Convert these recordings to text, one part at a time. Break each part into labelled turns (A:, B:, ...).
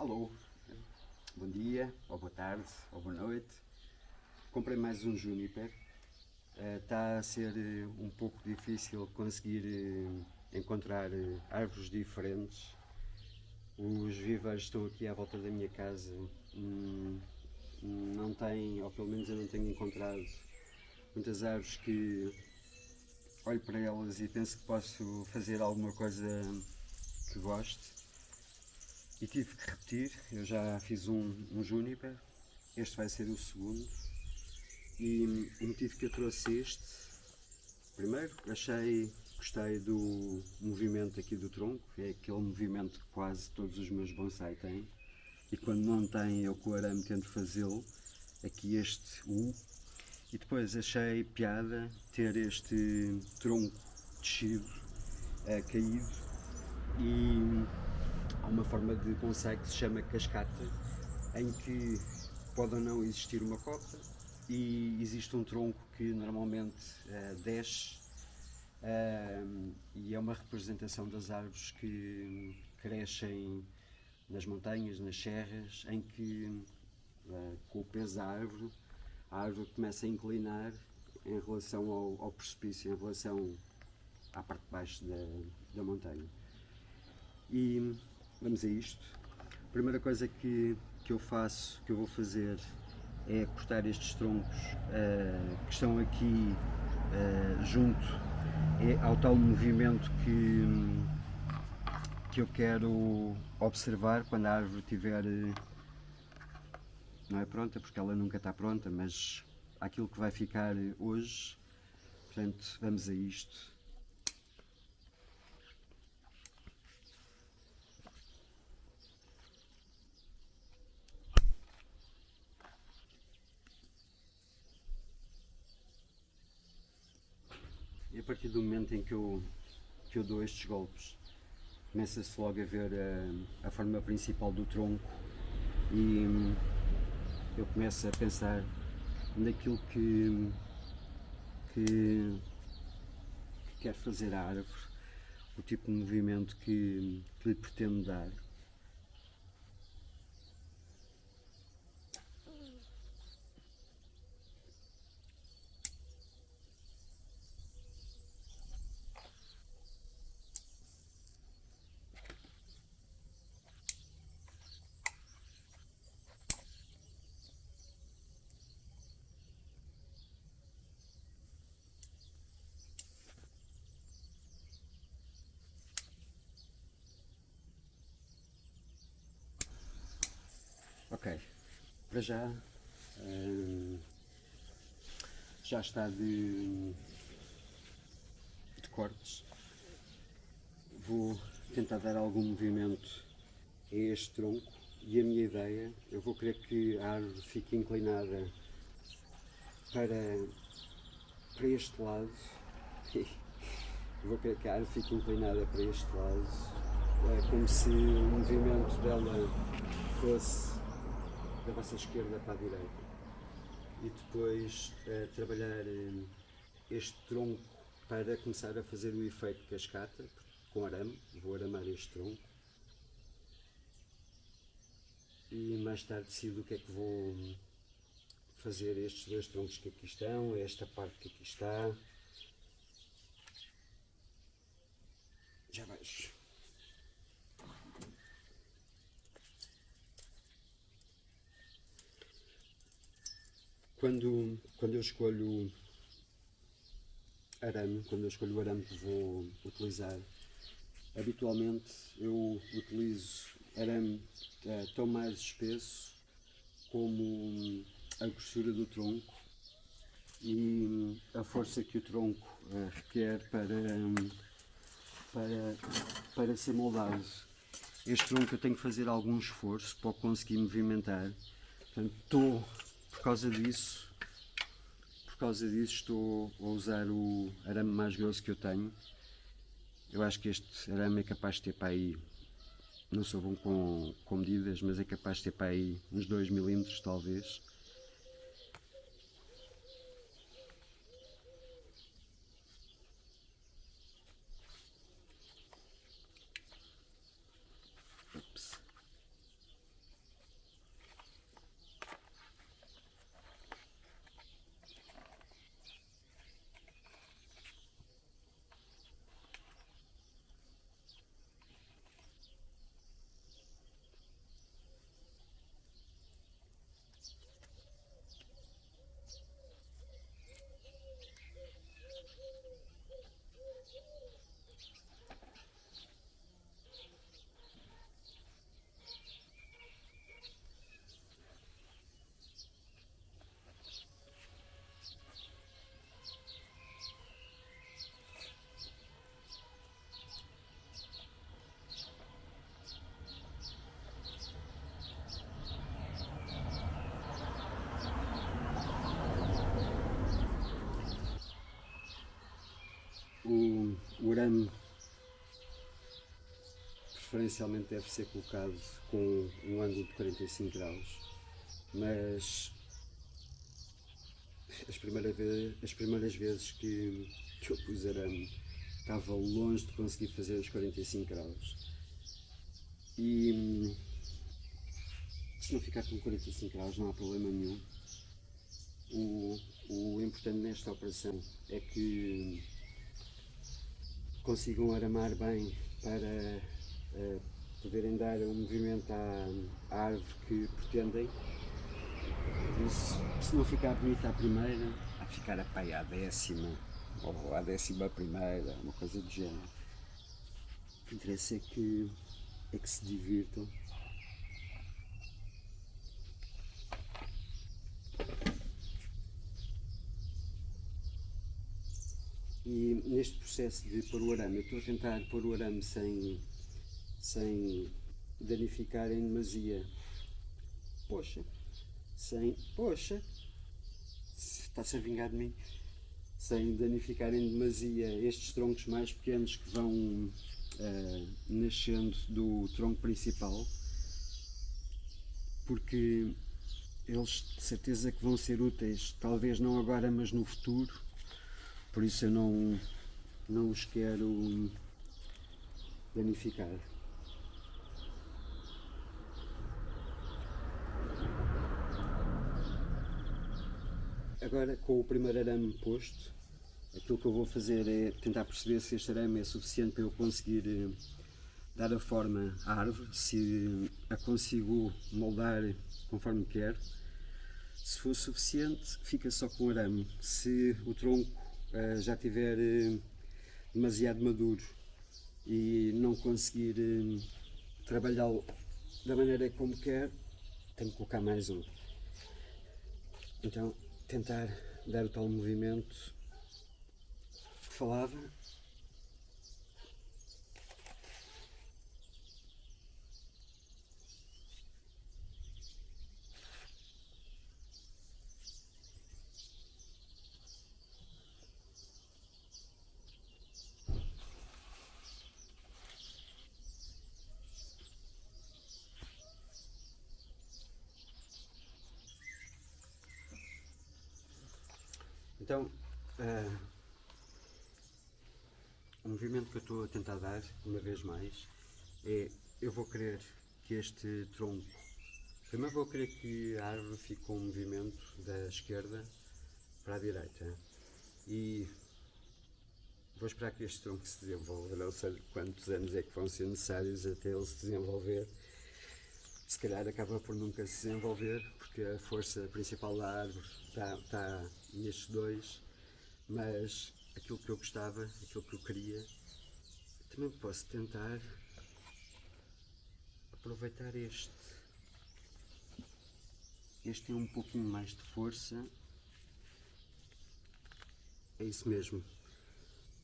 A: Alô, bom dia, ou boa tarde, ou boa noite. Comprei mais um Juniper. Está a ser um pouco difícil conseguir encontrar árvores diferentes. Os viveiros estão aqui à volta da minha casa. Não têm, ou pelo menos eu não tenho encontrado muitas árvores que olho para elas e penso que posso fazer alguma coisa que goste. E tive que repetir, eu já fiz um Juniper, este vai ser o segundo. E o motivo que eu trouxe este, primeiro, gostei do movimento aqui do tronco, é aquele movimento que quase todos os meus bonsai têm. E quando não têm, eu com o arame tento fazê-lo, aqui este U. E depois achei piada ter este tronco descido, caído, e há uma forma de bonsai que se chama cascata, em que pode ou não existir uma copa e existe um tronco que normalmente desce, e é uma representação das árvores que crescem nas montanhas, nas serras, em que com o peso da árvore, a árvore começa a inclinar em relação ao precipício, em relação à parte de baixo da montanha. E vamos a isto. A primeira coisa que eu vou fazer é cortar estes troncos que estão aqui junto ao tal movimento que eu quero observar quando a árvore estiver, não é pronta, porque ela nunca está pronta, mas aquilo que vai ficar hoje. Portanto, vamos a isto. E a partir do momento em que eu dou estes golpes, começa-se logo a ver a forma principal do tronco e eu começo a pensar naquilo que quero fazer à árvore, o tipo de movimento que lhe pretendo dar. Ok, para já está de cortes. Vou tentar dar algum movimento a este tronco e a minha ideia, eu vou querer que a árvore fique inclinada para este lado. Vou querer que a árvore fique inclinada para este lado, como se o movimento dela fosse da vossa esquerda para a direita. E depois trabalhar este tronco para começar a fazer o efeito cascata com arame. Vou aramar este tronco e mais tarde decido o que é que vou fazer estes dois troncos que aqui estão, esta parte que aqui está. Já vejo. Quando eu escolho arame, o arame que vou utilizar, habitualmente eu utilizo arame tão mais espesso como a grossura do tronco e a força que o tronco requer para ser moldado. Este tronco eu tenho que fazer algum esforço para conseguir movimentar. Portanto, por causa disso estou a usar o arame mais grosso que eu tenho. Eu acho que este arame é capaz de ter para aí, não sou bom com medidas, mas é capaz de ter para aí uns 2 milímetros talvez. Ups. arame preferencialmente deve ser colocado com um ângulo de 45 graus, mas as primeiras vezes que eu pus arame estava longe de conseguir fazer os 45 graus. E se não ficar com 45 graus não há problema nenhum. O importante nesta operação é que consigam aramar bem para poderem dar um movimento à árvore que pretendem. Por isso, se não ficar bonita a primeira, há de ficar à décima ou à 11ª, uma coisa do género. O que interessa é que se divirtam. E neste processo de pôr o arame, eu estou a tentar pôr o arame sem danificar em demasia. Poxa, está-se a vingar de mim. Sem danificar em demasia estes troncos mais pequenos que vão nascendo do tronco principal, porque eles de certeza que vão ser úteis, talvez não agora, mas no futuro. Por isso eu não os quero danificar. Agora, com o primeiro arame posto, aquilo que eu vou fazer é tentar perceber se este arame é suficiente para eu conseguir dar a forma à árvore, se a consigo moldar conforme quero. Se for suficiente, fica só com o arame. Se o tronco já estiver demasiado maduro e não conseguir trabalhá-lo da maneira como quero, tenho que colocar mais um. Então, tentar dar o tal movimento que falava. Então, o movimento que eu estou a tentar dar, uma vez mais, é: eu vou querer que este tronco, primeiro vou querer que a árvore fique com um movimento da esquerda para a direita e vou esperar que este tronco se desenvolva. Não sei quantos anos é que vão ser necessários até ele se desenvolver. Se calhar acaba por nunca se desenvolver, porque a força principal da árvore está nestes dois, mas aquilo que eu gostava, aquilo que eu queria, também posso tentar aproveitar este. Este tem um pouquinho mais de força. É isso mesmo.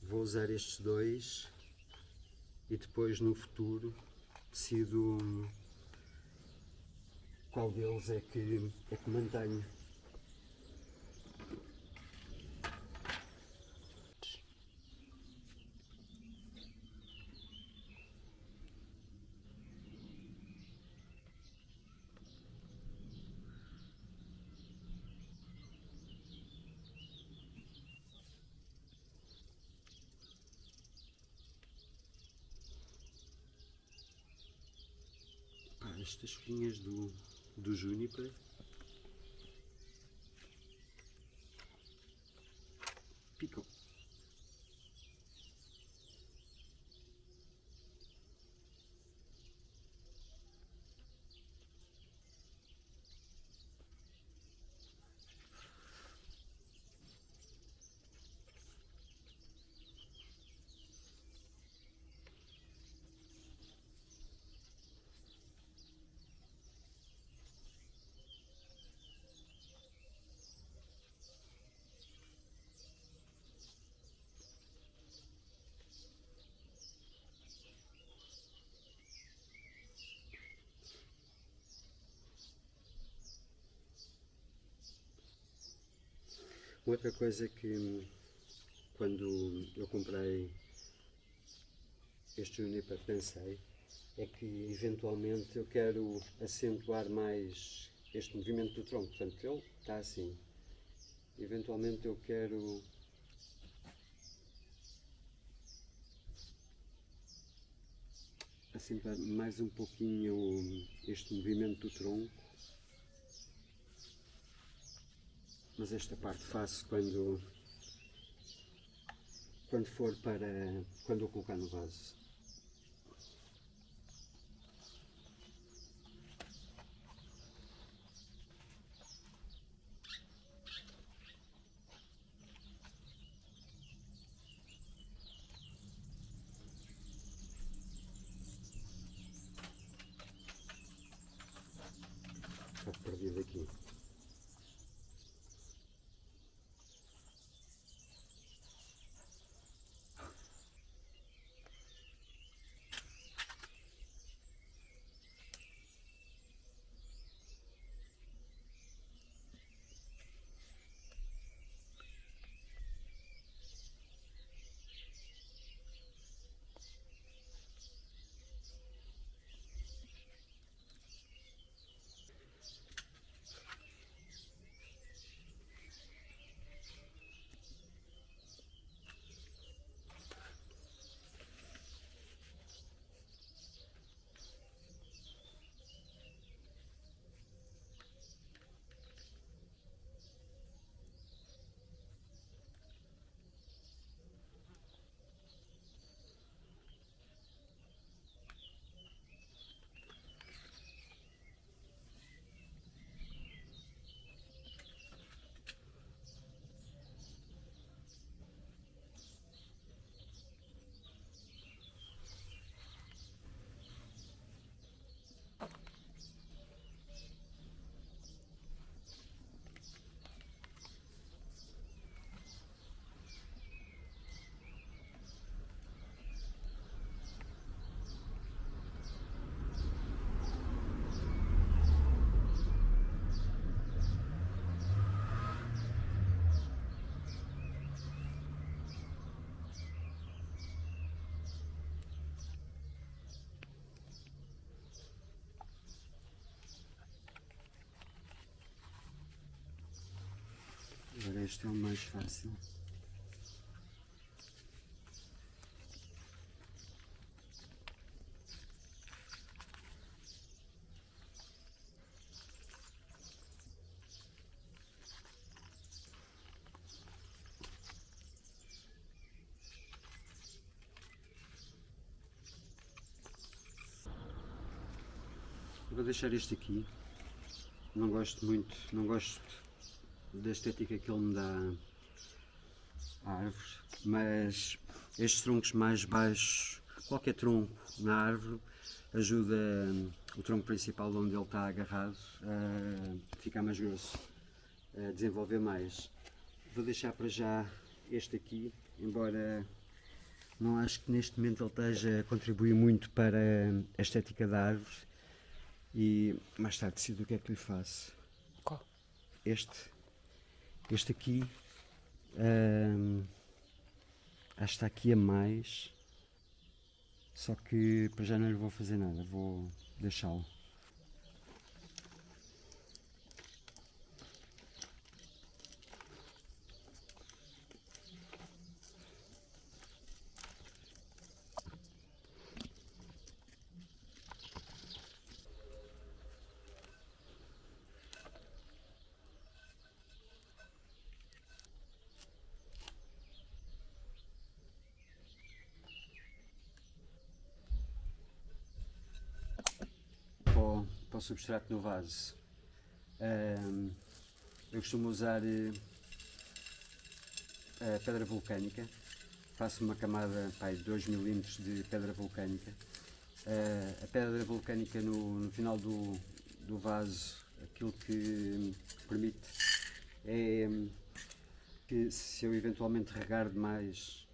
A: Vou usar estes dois e depois no futuro decido qual deles é que mantenho. Estas folhinhas do júniper picam. Outra coisa que, quando eu comprei este juniper, pensei, é que eventualmente eu quero acentuar mais este movimento do tronco. Portanto, ele está assim. Eventualmente eu quero acentuar mais um pouquinho este movimento do tronco. Mas esta parte faço quando for para quando eu colocar no vaso. Está perdido aqui. Agora este é o mais fácil. Vou deixar este aqui. Não gosto muito, não gosto da estética que ele me dá à árvore, mas estes troncos mais baixos, qualquer tronco na árvore, ajuda o tronco principal onde ele está agarrado a ficar mais grosso, a desenvolver mais. Vou deixar para já este aqui, embora não acho que neste momento ele esteja a contribuir muito para a estética da árvore, e mais tarde decido o que é que lhe faço.
B: Qual?
A: Este aqui acho que está aqui a mais, só que para já não lhe vou fazer nada, vou deixá-lo. Para o substrato no vaso, eu costumo usar a pedra vulcânica. Faço uma camada de 2 mm de pedra vulcânica. A pedra vulcânica no final do vaso, aquilo que permite é que, se eu eventualmente regar demais,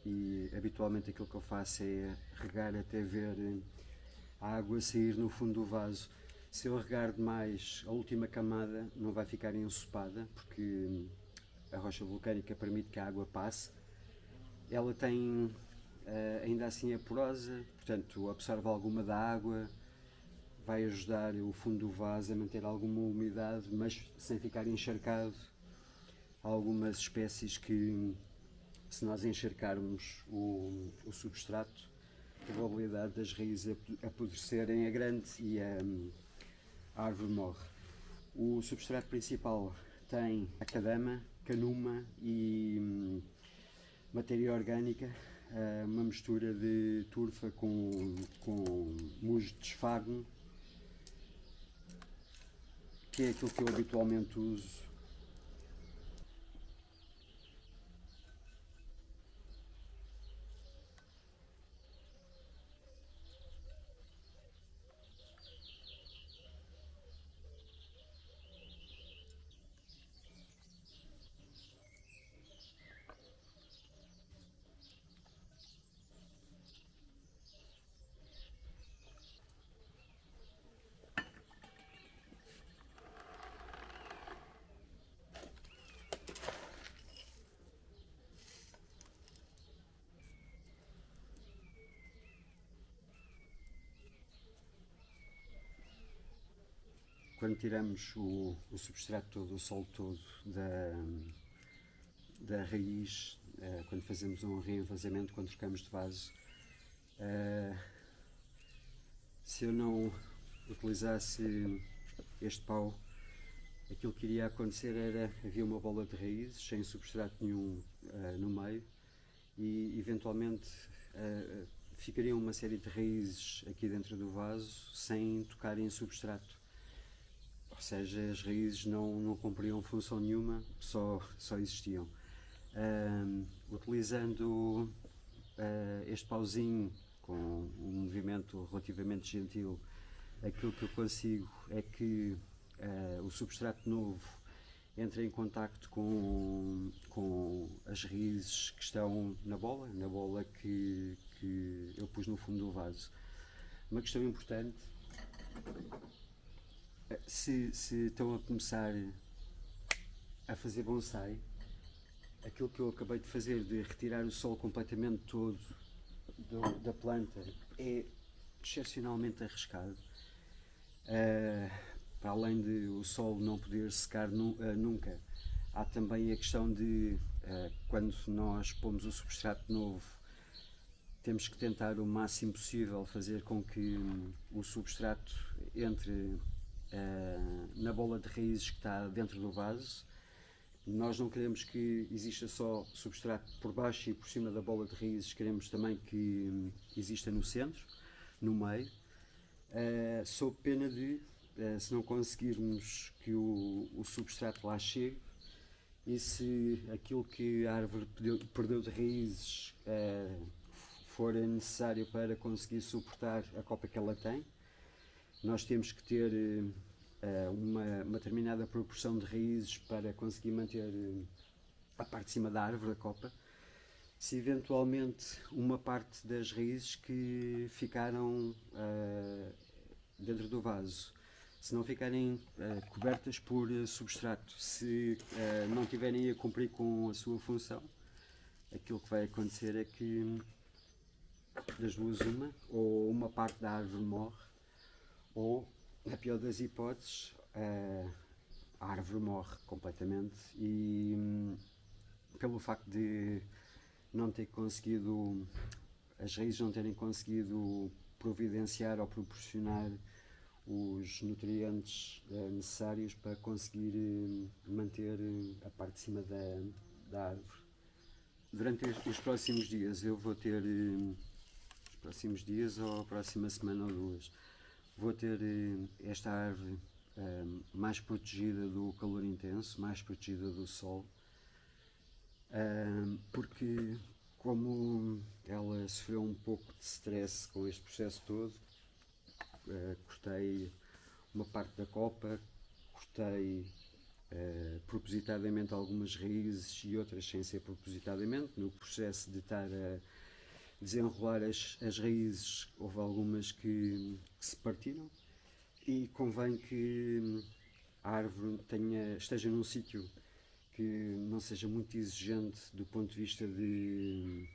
A: e habitualmente aquilo que eu faço é regar até ver a água sair no fundo do vaso, se eu regar demais, a última camada não vai ficar ensopada, porque a rocha vulcânica permite que a água passe. Ela tem ainda assim é porosa, portanto absorve alguma da água, vai ajudar o fundo do vaso a manter alguma umidade, mas sem ficar encharcado. Há algumas espécies que, se nós encharcarmos o substrato, a probabilidade das raízes apodrecerem é grande e a árvore morre. O substrato principal tem acadama, canuma e matéria orgânica, uma mistura de turfa com musgo de esfarno, que é aquilo que eu habitualmente uso. Quando tiramos o substrato todo, o solo todo da raiz, quando fazemos um reenvasamento, quando trocamos de vaso, se eu não utilizasse este pau, aquilo que iria acontecer era, havia uma bola de raízes sem substrato nenhum no meio e eventualmente ficariam uma série de raízes aqui dentro do vaso sem tocarem substrato. Ou seja, as raízes não cumpriam função nenhuma, só existiam. Utilizando este pauzinho com um movimento relativamente gentil, aquilo que eu consigo é que o substrato novo entre em contacto com as raízes que estão na bola que eu pus no fundo do vaso. Uma questão importante: se estão a começar a fazer bonsai, aquilo que eu acabei de fazer, de retirar o solo completamente todo da planta, é excepcionalmente arriscado. Para além de o solo não poder secar nunca, há também a questão de, quando nós pomos o substrato novo, temos que tentar o máximo possível fazer com que o substrato entre na bola de raízes que está dentro do vaso. Nós não queremos que exista só substrato por baixo e por cima da bola de raízes, queremos também que exista no centro, no meio, sob pena de, se não conseguirmos que o substrato lá chegue, e se aquilo que a árvore perdeu de raízes for necessário para conseguir suportar a copa que ela tem, nós temos que ter uma determinada proporção de raízes para conseguir manter a parte de cima da árvore, a copa. Se eventualmente uma parte das raízes que ficaram dentro do vaso, se não ficarem cobertas por substrato, se não tiverem a cumprir com a sua função, aquilo que vai acontecer é que, das duas uma, ou uma parte da árvore morre, ou, na pior das hipóteses, a árvore morre completamente, e pelo facto de não ter conseguido, as raízes não terem conseguido providenciar ou proporcionar os nutrientes necessários para conseguir manter a parte de cima da árvore. Durante os próximos dias eu vou ter, os próximos dias ou a próxima semana ou duas, vou ter esta árvore mais protegida do calor intenso, mais protegida do sol, porque como ela sofreu um pouco de stress com este processo todo, cortei uma parte da copa, cortei propositadamente algumas raízes e outras sem ser propositadamente. No processo de estar a desenrolar as raízes, houve algumas que se partiram, e convém que a árvore esteja num sítio que não seja muito exigente do ponto de vista de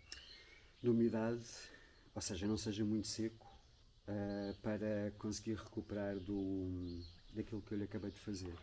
A: de umidade, ou seja, não seja muito seco, para conseguir recuperar daquilo que eu lhe acabei de fazer.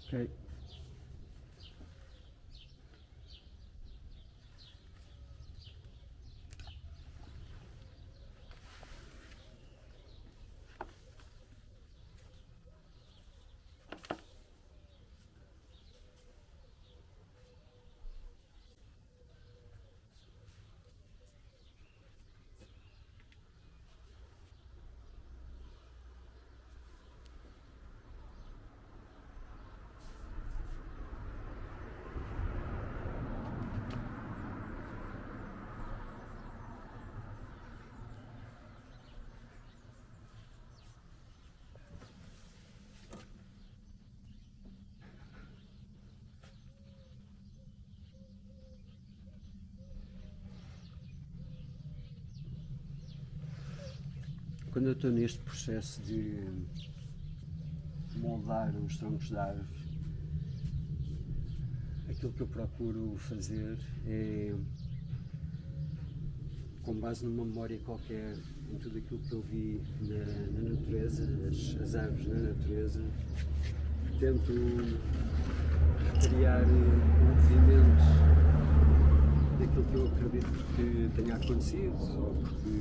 A: Ok. Quando eu estou neste processo de moldar os troncos de árvore, aquilo que eu procuro fazer é, com base numa memória qualquer, em tudo aquilo que eu vi na natureza, as árvores na natureza, tento criar um movimento daquilo que eu acredito que tenha acontecido, ou porque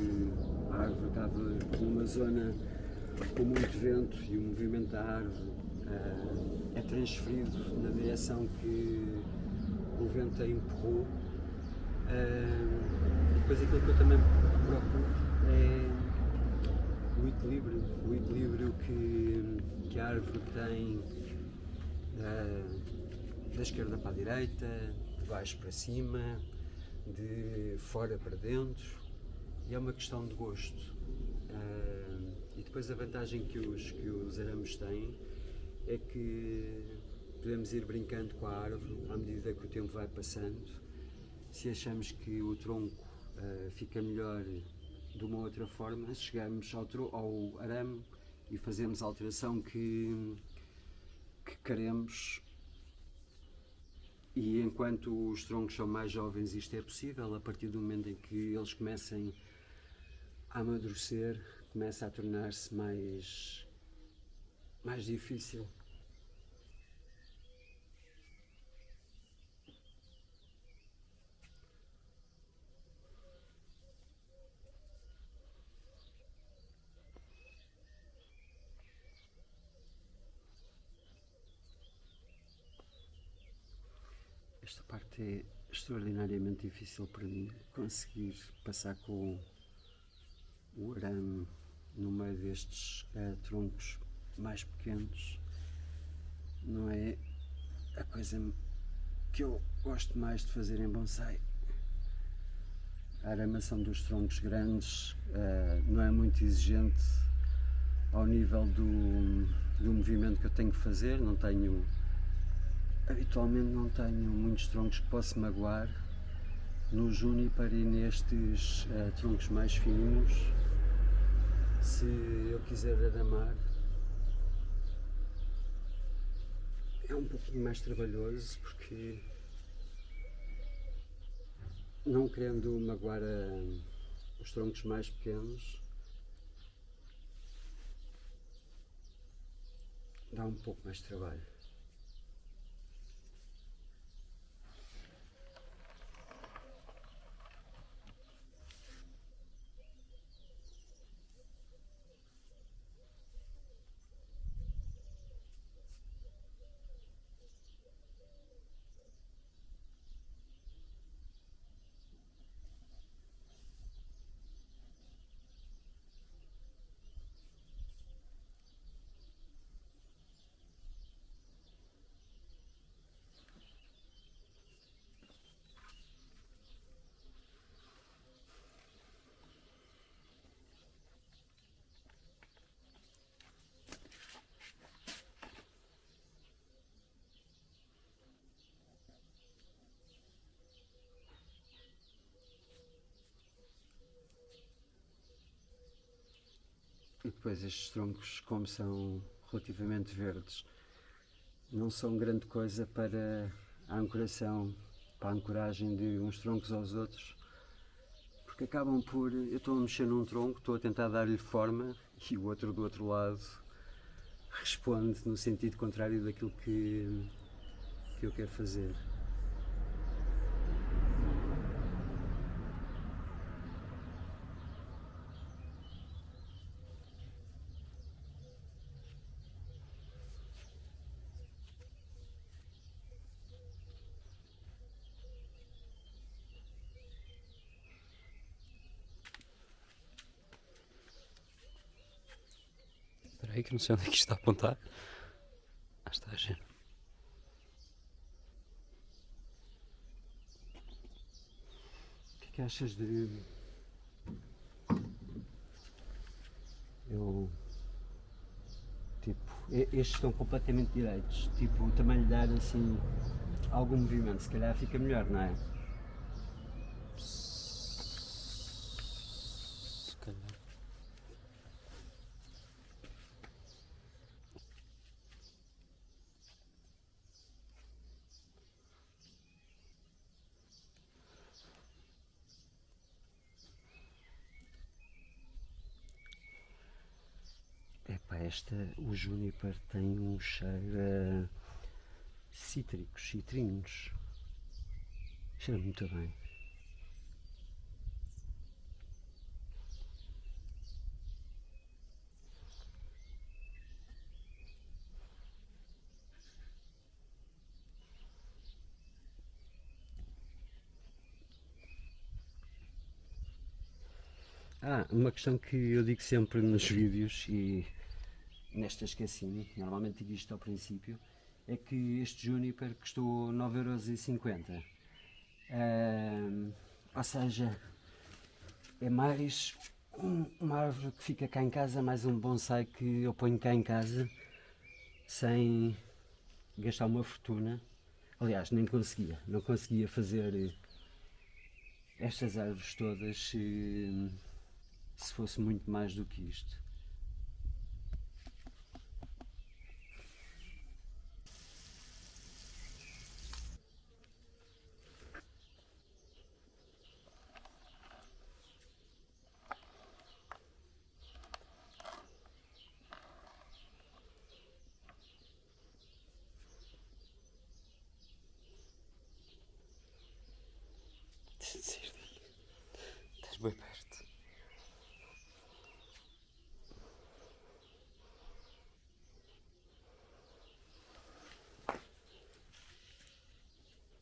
A: a árvore estava numa zona com muito vento e o movimento da árvore é transferido na direção que o vento a empurrou. Depois aquilo que eu também procuro é o equilíbrio que a árvore tem da esquerda para a direita, de baixo para cima, de fora para dentro, e é uma questão de gosto. E depois a vantagem que os arames têm é que podemos ir brincando com a árvore à medida que o tempo vai passando. Se achamos que o tronco fica melhor de uma outra forma, chegamos ao arame e fazemos a alteração que queremos. E enquanto os troncos são mais jovens, isto é possível. A partir do momento em que eles comecem a amadurecer, começa a tornar-se mais difícil. Esta parte é extraordinariamente difícil para mim, conseguir passar com o arame no meio destes troncos mais pequenos. Não é a coisa que eu gosto mais de fazer em bonsai. A aramação dos troncos grandes não é muito exigente ao nível do movimento que eu tenho que fazer. Habitualmente não tenho muitos troncos que posso magoar. No júniper e nestes troncos mais finos, se eu quiser aramar, é um pouquinho mais trabalhoso porque, não querendo magoar os troncos mais pequenos, dá um pouco mais de trabalho. E depois estes troncos, como são relativamente verdes, não são grande coisa para a ancoração, para a ancoragem de uns troncos aos outros, porque acabam por... Eu estou a mexer num tronco, estou a tentar dar-lhe forma e o outro do outro lado responde no sentido contrário daquilo que eu quero fazer.
B: Espera aí que não sei onde é que isto está a apontar. Ah, está a giro.
A: O que é que achas de... Eu... Tipo, estes estão completamente direitos, tipo, também lhe dar assim algum movimento, se calhar fica melhor, não é?
B: Se calhar.
A: Epá, o Juniper tem um cheiro cítricos, citrinos. Cheira muito bem. Uma questão que eu digo sempre nos vídeos e nesta esqueci-me, normalmente digo isto ao princípio, é que este Juniper custou 9,50€. Ou seja, é mais uma árvore que fica cá em casa, mais um bonsai que eu ponho cá em casa sem gastar uma fortuna. Aliás, nem conseguia, não conseguia fazer estas árvores todas se fosse muito mais do que isto.
B: Estás bem perto.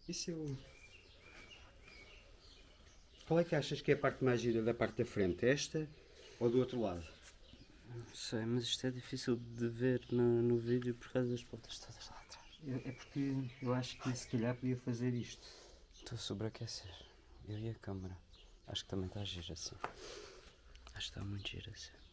A: Isso eu... Qual é que achas que é a parte mais gira da parte da frente? Esta ou do outro lado?
B: Não sei, mas isto é difícil de ver no vídeo por causa das pontas todas lá atrás.
A: É porque eu acho que se calhar podia fazer isto.
B: Estou a sobreaquecer. Eu e a câmera. Acho que também está a giro assim. Acho que está muito giro assim.